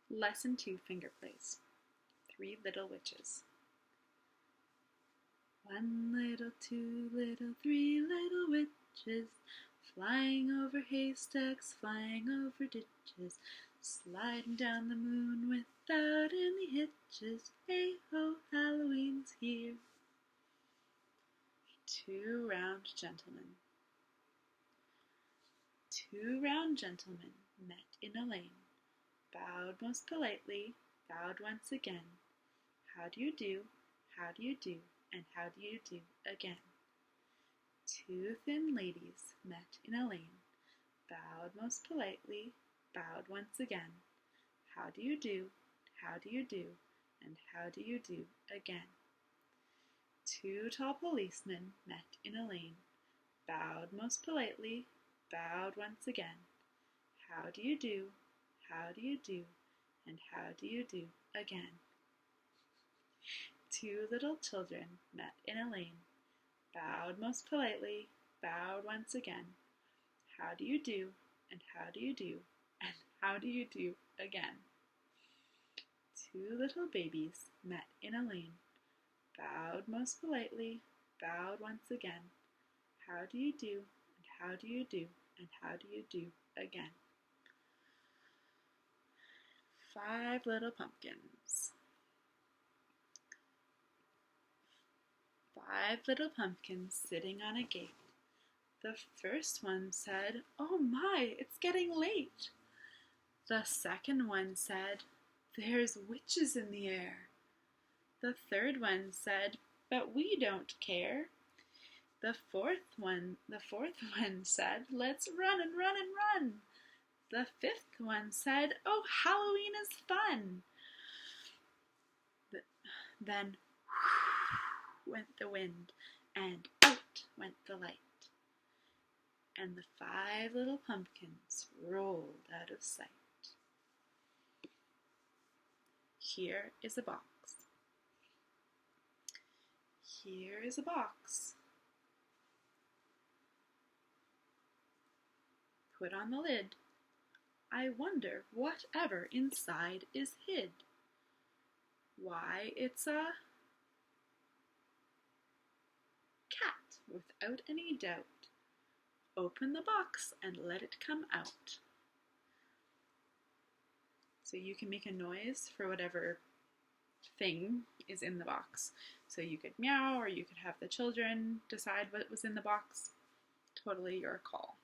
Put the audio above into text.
Lesson 2, Fingerplays. 3 Little Witches. 1 little, 2 little, 3 little witches, flying over haystacks, flying over ditches, sliding down the moon without any hitches. Hey ho, Halloween's here. 2 round gentlemen. 2 round gentlemen met in a lane, bowed most politely, bowed once again. How do you do? How do you do? And how do you do again? 2 thin ladies met in a lane, bowed most politely, bowed once again. How do you do? How do you do? And how do you do again? 2 tall policemen met in a lane, bowed most politely, bowed once again. How do you do? How do you do? And how do you do again? 2 little children met in a lane, bowed most politely, bowed once again. How do you do? And how do you do? And how do you do again? 2 little babies met in a lane, bowed most politely, bowed once again. How do you do? And how do you do? And how do you do again? 5 little pumpkins. 5 little pumpkins sitting on a gate. The first one said, "Oh my, it's getting late." The second one said, "There's witches in the air." The third one said, "But we don't care." The fourth one said, "Let's run and run and run." The fifth one said, "Oh, Halloween is fun." Then went the wind, and out went the light, and the 5 little pumpkins rolled out of sight. Here is a box. Here is a box. Put on the lid. I wonder whatever inside is hid. Why, it's a cat, without any doubt. Open the box and let it come out. So you can make a noise for whatever thing is in the box. So you could meow, or you could have the children decide what was in the box. Totally your call.